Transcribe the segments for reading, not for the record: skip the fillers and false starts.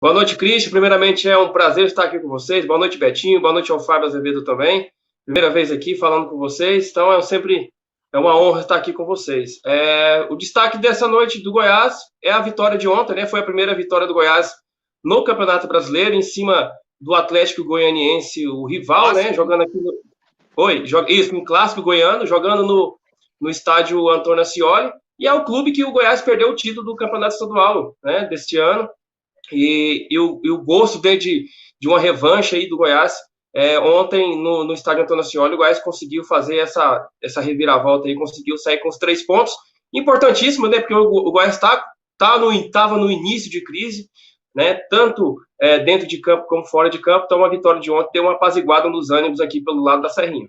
Boa noite, Cristian. Primeiramente, é um prazer estar aqui com vocês. Boa noite, Betinho. Boa noite ao Fábio Azevedo também. Primeira vez aqui falando com vocês, então é uma honra estar aqui com vocês. O destaque dessa noite do Goiás é a vitória de ontem, né? Foi a primeira vitória do Goiás no Campeonato Brasileiro, em cima do Atlético Goianiense, o rival, né? Clássico, né? Jogando aqui no... Oi, isso, um clássico goiano, jogando no estádio Antônio Ascioli. E é o clube que o Goiás perdeu o título do Campeonato Estadual, né? Deste ano. E o gosto de uma revanche aí do Goiás. Ontem, no estádio Antônio Ascioli, o Goiás conseguiu fazer essa reviravolta aí, conseguiu sair com os 3 pontos. Importantíssimo, né? Porque o Goiás estava no início de crise, né? Tanto dentro de campo como fora de campo. Então, a vitória de ontem deu uma apaziguada nos ânimos aqui pelo lado da Serrinha.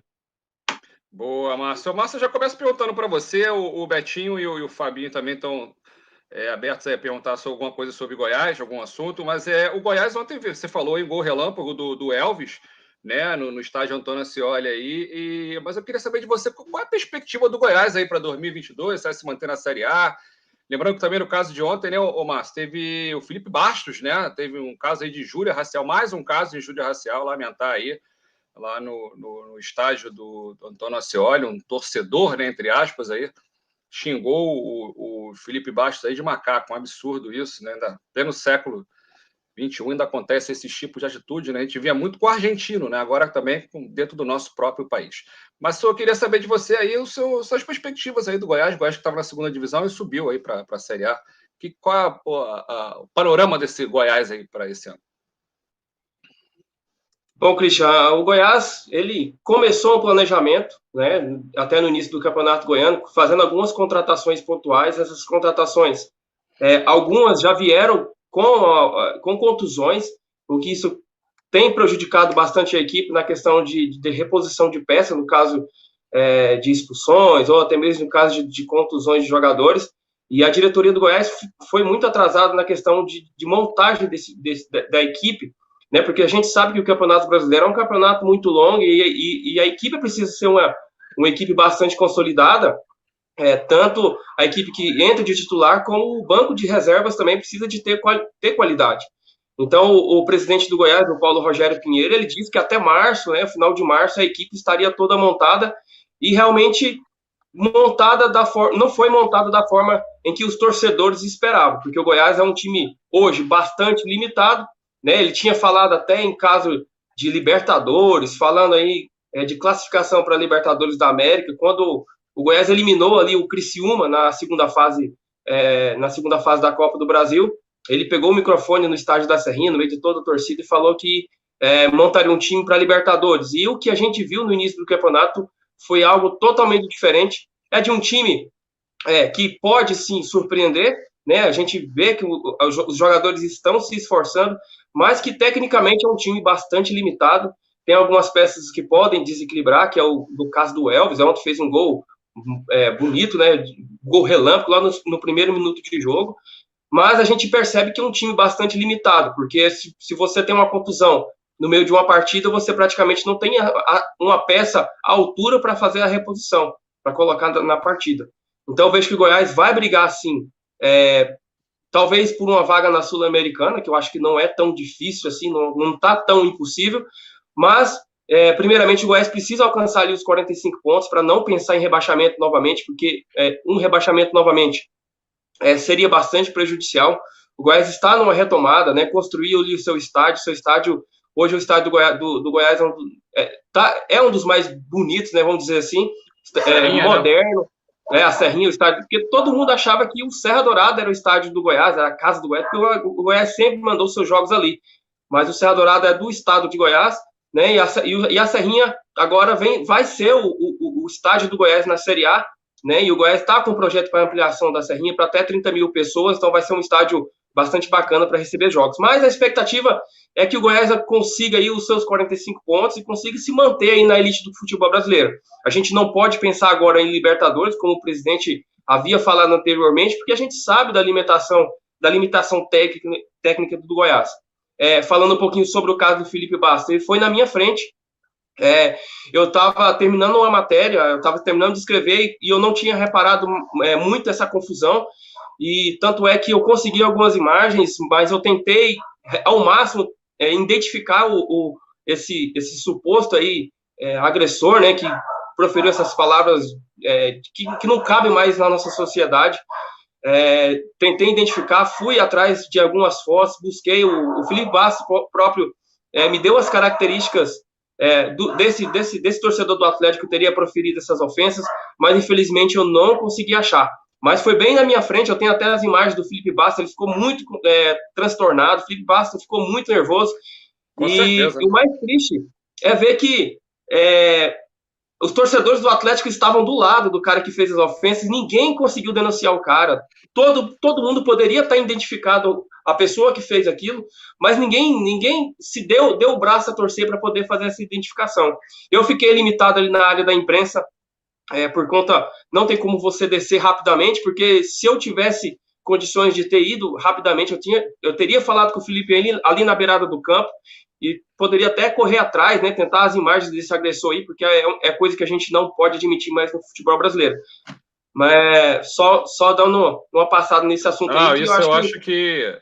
Boa, Márcio. Márcio, já começo perguntando para você, o Betinho e o Fabinho também estão abertos a perguntar sobre alguma coisa sobre Goiás, algum assunto, mas o Goiás ontem, você falou em gol relâmpago do Elvis, né, no estádio Antônio Ascioli aí, mas eu queria saber de você, qual é a perspectiva do Goiás aí para 2022, vai se manter na Série A? Lembrando que também no caso de ontem, né, o Márcio, teve o Felipe Bastos, né, teve um caso aí de injúria racial, mais um caso de injúria racial, lamentar aí, lá no estádio do Antônio Ascioli, um torcedor, né, entre aspas, aí, xingou o Felipe Bastos aí de macaco, um absurdo isso, né? Ainda, pleno século XXI ainda acontece esse tipo de atitude, né? A gente via muito com o argentino, né? Agora também dentro do nosso próprio país. Mas só eu queria saber de você aí suas perspectivas aí do Goiás que estava na segunda divisão e subiu aí para a Série A. Qual é o panorama desse Goiás aí para esse ano? Bom, Cristian, o Goiás, ele começou o planejamento, né, até no início do Campeonato Goiano, fazendo algumas contratações pontuais. Essas contratações, algumas já vieram com contusões, o que isso tem prejudicado bastante a equipe na questão de reposição de peça, no caso de expulsões, ou até mesmo no caso de contusões de jogadores. E a diretoria do Goiás foi muito atrasada na questão de montagem da equipe, né? Porque a gente sabe que o Campeonato Brasileiro é um campeonato muito longo e a equipe precisa ser uma equipe bastante consolidada. Tanto a equipe que entra de titular, como o banco de reservas também precisa de ter qualidade. Então, o presidente do Goiás, o Paulo Rogério Pinheiro, ele disse que até março, né, final de março, a equipe estaria toda montada e realmente não foi montada da forma em que os torcedores esperavam, porque o Goiás é um time hoje bastante limitado, né? Ele tinha falado até em caso de Libertadores, falando aí de classificação para Libertadores da América, quando o Goiás eliminou ali o Criciúma na segunda fase da Copa do Brasil. Ele pegou o microfone no estádio da Serrinha, no meio de toda a torcida, e falou que montaria um time para Libertadores. E o que a gente viu no início do campeonato foi algo totalmente diferente. É de um time que pode sim surpreender, né? A gente vê que os jogadores estão se esforçando, mas que tecnicamente é um time bastante limitado. Tem algumas peças que podem desequilibrar, que é o caso do Elvis, ontem fez um gol bonito, né? Gol relâmpago lá no primeiro minuto de jogo. Mas a gente percebe que é um time bastante limitado, porque se você tem uma contusão no meio de uma partida, você praticamente não tem uma peça à altura para fazer a reposição, para colocar na partida. Então eu vejo que o Goiás vai brigar, sim, talvez por uma vaga na Sul-Americana, que eu acho que não é tão difícil assim, não está tão impossível, mas primeiramente o Goiás precisa alcançar ali os 45 pontos para não pensar em rebaixamento novamente, porque um rebaixamento novamente seria bastante prejudicial. O Goiás está numa retomada, né? Construiu ali o seu estádio. Hoje o estádio do Goiás é um dos mais bonitos, né? Vamos dizer assim, moderno. Né? A Serrinha, o estádio, porque todo mundo achava que o Serra Dourada era o estádio do Goiás, era a casa do Goiás, porque o Goiás sempre mandou seus jogos ali. Mas o Serra Dourada é do estado de Goiás, né? E a Serrinha agora vai ser o estádio do Goiás na Série A, né? E o Goiás está com um projeto para ampliação da Serrinha para até 30 mil pessoas, então vai ser um estádio bastante bacana para receber jogos. Mas a expectativa é que o Goiás consiga aí os seus 45 pontos e consiga se manter aí na elite do futebol brasileiro. A gente não pode pensar agora em Libertadores, como o presidente havia falado anteriormente, porque a gente sabe da limitação técnica do Goiás. Falando um pouquinho sobre o caso do Felipe Bastos, ele foi na minha frente. Eu estava terminando uma matéria, eu estava terminando de escrever e eu não tinha reparado muito essa confusão, e tanto é que eu consegui algumas imagens, mas eu tentei ao máximo, identificar esse suposto aí agressor, né, que proferiu essas palavras que não cabem mais na nossa sociedade. Tentei identificar, fui atrás de algumas fotos, busquei o Felipe Bastos próprio, me deu as características desse torcedor do Atlético que teria proferido essas ofensas, mas infelizmente eu não consegui achar. Mas foi bem na minha frente, eu tenho até as imagens do Felipe Bastos, ele ficou muito transtornado, o Felipe Bastos ficou muito nervoso, e o mais triste é ver que os torcedores do Atlético estavam do lado do cara que fez as ofensas, ninguém conseguiu denunciar o cara. Todo mundo poderia estar identificado a pessoa que fez aquilo, mas ninguém se deu o braço a torcer para poder fazer essa identificação. Eu fiquei limitado ali na área da imprensa, por conta, não tem como você descer rapidamente, porque se eu tivesse condições de ter ido rapidamente, eu teria falado com o Felipe ali na beirada do campo, e poderia até correr atrás, né, tentar as imagens desse agressor aí, porque é coisa que a gente não pode admitir mais no futebol brasileiro. Mas só dando uma passada nesse assunto aí. Isso eu acho que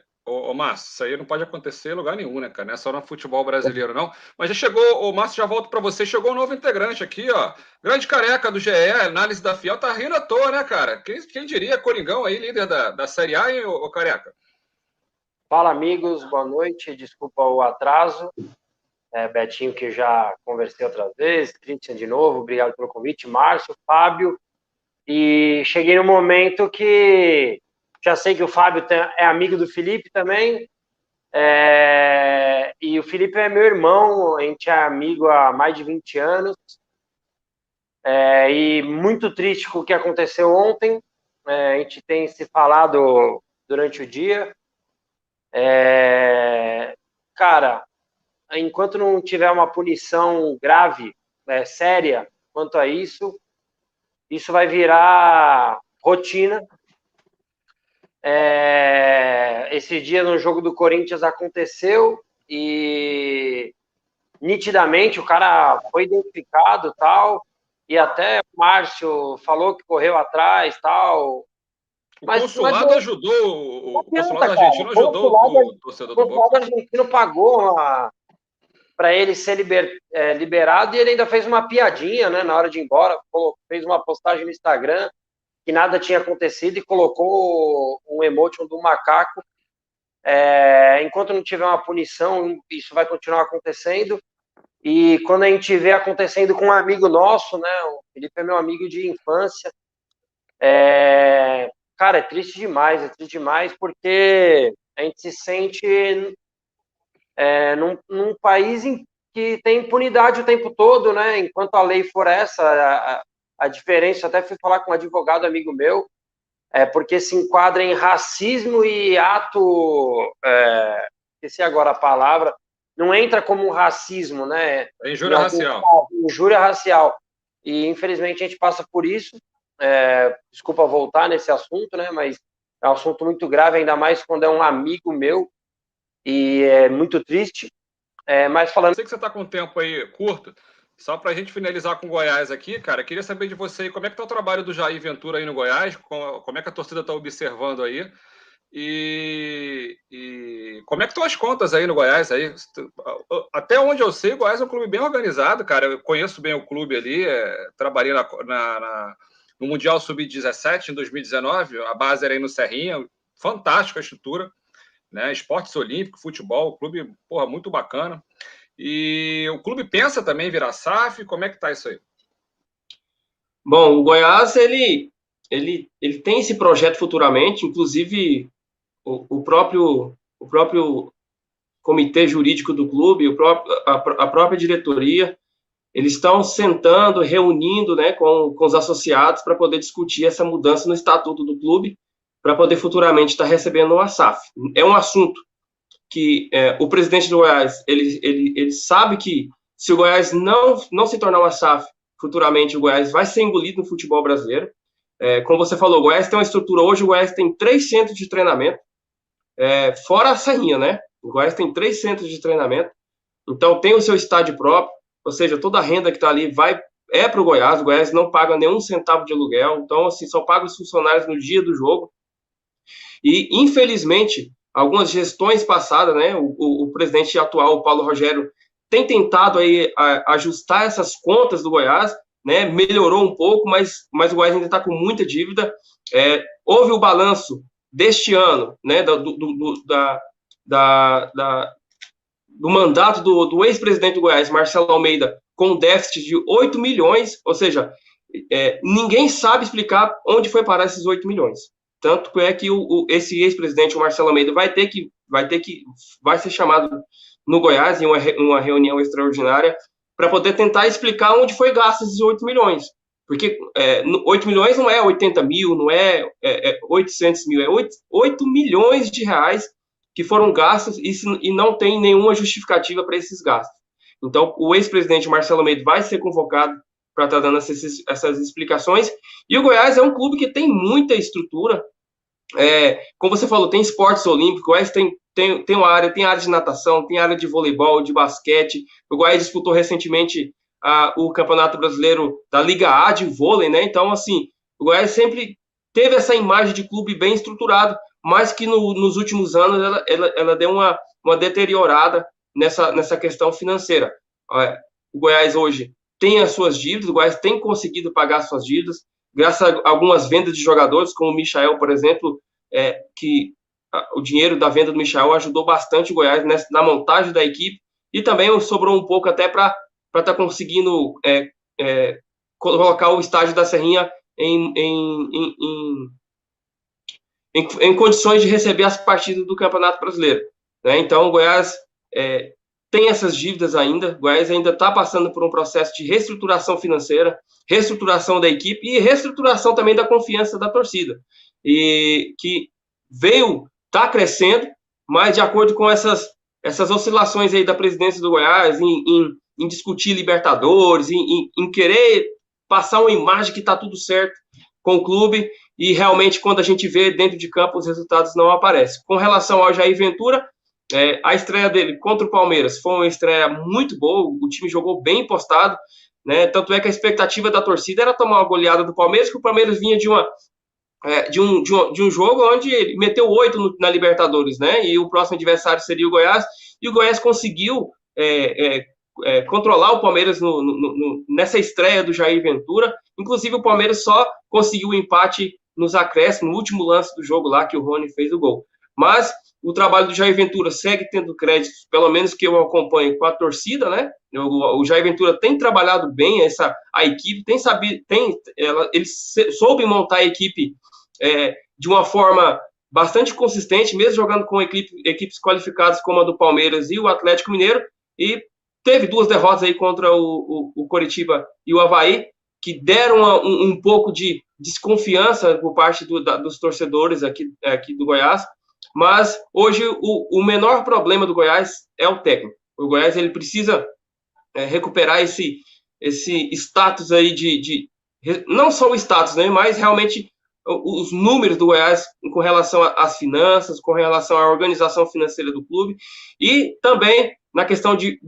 Márcio, isso aí não pode acontecer em lugar nenhum, né, cara? Não é só no futebol brasileiro, não. Mas já chegou, Márcio, já volto para você. Chegou um novo integrante aqui, ó. Grande Careca do GE, análise da Fiel. Tá rindo à toa, né, cara? Quem diria, Coringão aí, líder da Série A, hein, ô Careca? Fala, amigos. Boa noite. Desculpa o atraso. Betinho, que já conversei outras vezes. Christian de novo. Obrigado pelo convite. Márcio, Fábio. E cheguei no momento que já sei que o Fábio é amigo do Felipe também, e o Felipe é meu irmão, a gente é amigo há mais de 20 anos, e muito triste com o que aconteceu ontem, a gente tem se falado durante o dia, cara, enquanto não tiver uma punição grave, séria quanto a isso vai virar rotina. Esse dia no jogo do Corinthians aconteceu e nitidamente o cara foi identificado, tal, e até o Márcio falou que correu atrás, tal. Mas o consulado ajudou, o consulado argentino ajudou o torcedor do Boca. O consulado argentino pagou para ele ser liberado, e ele ainda fez uma piadinha, né, na hora de ir embora, fez uma postagem no Instagram que nada tinha acontecido e colocou um emoji do macaco. Enquanto não tiver uma punição, isso vai continuar acontecendo. E quando a gente vê acontecendo com um amigo nosso, né, o Felipe é meu amigo de infância, cara, é triste demais, porque a gente se sente num país em que tem impunidade o tempo todo, né? Enquanto a lei for essa, a diferença, até fui falar com um advogado amigo meu, porque se enquadra em racismo e ato, esqueci agora a palavra, não entra como um racismo, né? É injúria racial. Injúria racial. E, infelizmente, a gente passa por isso. Desculpa voltar nesse assunto, né? Mas é um assunto muito grave, ainda mais quando é um amigo meu, e é muito triste. Mas falando... Sei que você está com um tempo aí curto, só para a gente finalizar com o Goiás aqui, cara, queria saber de você como é que está o trabalho do Jair Ventura aí no Goiás, como é que a torcida está observando aí, e como é que estão as contas aí no Goiás? Aí, até onde eu sei, o Goiás é um clube bem organizado, cara, eu conheço bem o clube ali, trabalhei no Mundial Sub-17 em 2019, a base era aí no Serrinha, fantástica a estrutura, né? Esportes olímpicos, futebol, clube, porra, muito bacana. E o clube pensa também em virar SAF? Como é que tá isso aí? Bom, o Goiás, ele tem esse projeto futuramente, inclusive o próprio comitê jurídico do clube, a própria diretoria, eles estão sentando, reunindo, né, com os associados para poder discutir essa mudança no estatuto do clube, para poder futuramente estar recebendo uma SAF. É um assunto que o presidente do Goiás, ele sabe que se o Goiás não se tornar uma SAF, futuramente o Goiás vai ser engolido no futebol brasileiro. Como você falou, o Goiás tem uma estrutura, hoje o Goiás tem 3 centros de treinamento, fora a Serrinha, né? O Goiás tem 3 centros de treinamento, então tem o seu estádio próprio, ou seja, toda a renda que está ali para o Goiás não paga nenhum centavo de aluguel, então assim, só paga os funcionários no dia do jogo. E, infelizmente, algumas gestões passadas, né? O presidente atual, o Paulo Rogério, tem tentado aí ajustar essas contas do Goiás, né? Melhorou um pouco, mas o Goiás ainda está com muita dívida. Houve o balanço deste ano, né? Do mandato do ex-presidente do Goiás, Marcelo Almeida, com um déficit de 8 milhões, ou seja, ninguém sabe explicar onde foi parar esses 8 milhões. Tanto é que esse ex-presidente, o Marcelo Almeida, vai ser chamado no Goiás em uma reunião extraordinária para poder tentar explicar onde foi gasto esses 8 milhões. Porque 8 milhões não é 80 mil, não é 800 mil, é 8 milhões de reais que foram gastos e não tem nenhuma justificativa para esses gastos. Então, o ex-presidente Marcelo Almeida vai ser convocado para estar dando essas explicações. E o Goiás é um clube que tem muita estrutura. Como você falou, tem esportes olímpicos, o Goiás tem uma área, tem área de natação, tem área de voleibol, de basquete. O Goiás disputou recentemente o Campeonato Brasileiro da Liga A de vôlei, né? Então, assim, o Goiás sempre teve essa imagem de clube bem estruturado, mas que nos últimos anos ela deu uma deteriorada nessa questão financeira. O Goiás hoje tem as suas dívidas, o Goiás tem conseguido pagar as suas dívidas, graças a algumas vendas de jogadores, como o Michael, por exemplo, que o dinheiro da venda do Michael ajudou bastante o Goiás na montagem da equipe, e também sobrou um pouco até para estar conseguindo colocar o estádio da Serrinha em condições de receber as partidas do Campeonato Brasileiro, né? Então, o Goiás tem essas dívidas ainda, o Goiás ainda está passando por um processo de reestruturação financeira, reestruturação da equipe e reestruturação também da confiança da torcida, e que está crescendo, mas de acordo com essas oscilações aí da presidência do Goiás em discutir Libertadores, em querer passar uma imagem que está tudo certo com o clube, e realmente quando a gente vê dentro de campo os resultados não aparecem. Com relação ao Jair Ventura, a estreia dele contra o Palmeiras foi uma estreia muito boa, o time jogou bem postado, né? Tanto é que a expectativa da torcida era tomar uma goleada do Palmeiras, que o Palmeiras vinha de um jogo onde ele meteu 8 na Libertadores, né? E o próximo adversário seria o Goiás, e o Goiás conseguiu controlar o Palmeiras nessa estreia do Jair Ventura. Inclusive o Palmeiras só conseguiu o empate nos acréscimos, no último lance do jogo lá, que o Rony fez o gol. Mas o trabalho do Jair Ventura segue tendo créditos, pelo menos que eu acompanho, com a torcida, né? O Jair Ventura tem trabalhado bem a equipe, ele soube montar a equipe de uma forma bastante consistente, mesmo jogando com equipes qualificadas como a do Palmeiras e o Atlético Mineiro, e teve 2 derrotas aí contra o Coritiba e o Avaí, que deram um pouco de desconfiança por parte dos torcedores aqui do Goiás. Mas hoje o menor problema do Goiás é o técnico. O Goiás ele precisa recuperar esse status aí não só o status, né, mas realmente os números do Goiás com relação às finanças, com relação à organização financeira do clube, e também na questão de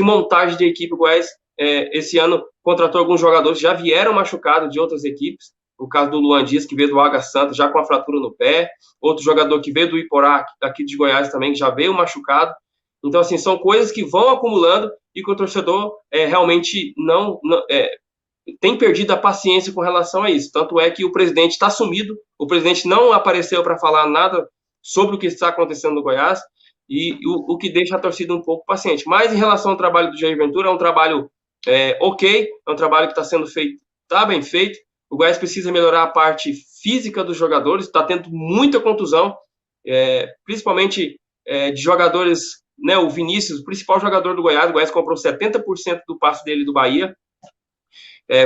montagem de equipe. O Goiás esse ano contratou alguns jogadores que já vieram machucados de outras equipes. O caso do Luan Dias, que veio do Água Santa, já com a fratura no pé. Outro jogador que veio do Iporá, aqui de Goiás também, que já veio machucado. Então, assim, são coisas que vão acumulando e que o torcedor realmente não tem perdido a paciência com relação a isso. Tanto é que o presidente está sumido, o presidente não apareceu para falar nada sobre o que está acontecendo no Goiás, e o que deixa a torcida um pouco paciente. Mas, em relação ao trabalho do Jair Ventura, é um trabalho ok, é um trabalho que está sendo feito, está bem feito. O Goiás precisa melhorar a parte física dos jogadores, está tendo muita contusão, principalmente de jogadores, né? O Vinícius, o principal jogador do Goiás, o Goiás comprou 70% do passe dele do Bahia,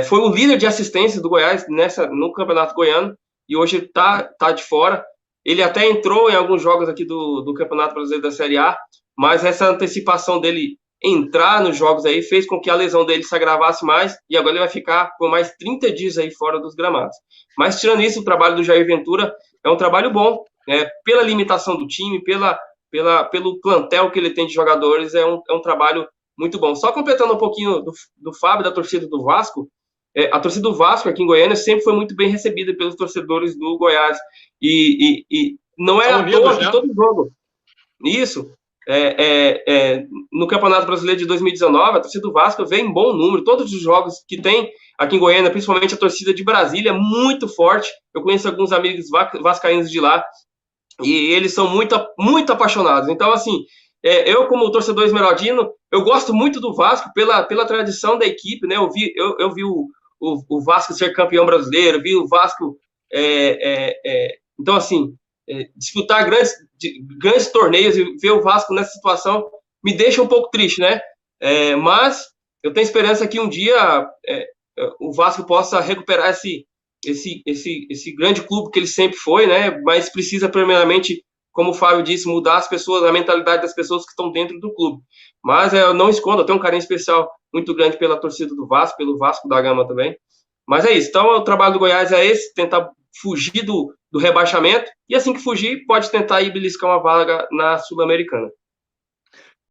foi o líder de assistência do Goiás no Campeonato Goiano, e hoje está de fora. Ele até entrou em alguns jogos aqui do Campeonato Brasileiro da Série A, mas essa antecipação dele entrar nos jogos aí fez com que a lesão dele se agravasse mais, e agora ele vai ficar por mais 30 dias aí fora dos gramados. Mas, tirando isso, o trabalho do Jair Ventura é um trabalho bom, pela limitação do time, pelo plantel que ele tem de jogadores, é um trabalho muito bom. Só completando um pouquinho do Fábio, da torcida do Vasco, a torcida do Vasco aqui em Goiânia sempre foi muito bem recebida pelos torcedores do Goiás, e não é à toa que todo jogo, Isso. No Campeonato Brasileiro de 2019, a torcida do Vasco veio em bom número. Todos os jogos que tem aqui em Goiânia, principalmente a torcida de Brasília, é muito forte. Eu conheço alguns amigos vascaínos de lá e eles são muito, muito apaixonados. Então, assim, eu como torcedor esmeraldino, eu gosto muito do Vasco pela tradição da equipe, né? Eu vi o Vasco ser campeão brasileiro, vi o Vasco... então, assim, disputar grandes torneios e ver o Vasco nessa situação me deixa um pouco triste, né? Mas eu tenho esperança que um dia o Vasco possa recuperar esse grande clube que ele sempre foi, né? Mas precisa, primeiramente, como o Fábio disse, mudar as pessoas, a mentalidade das pessoas que estão dentro do clube. Mas eu não escondo, eu tenho um carinho especial muito grande pela torcida do Vasco, pelo Vasco da Gama também. Mas é isso. Então, o trabalho do Goiás é esse, tentar fugir do rebaixamento, e assim que fugir, pode tentar ir beliscar uma vaga na Sul-Americana.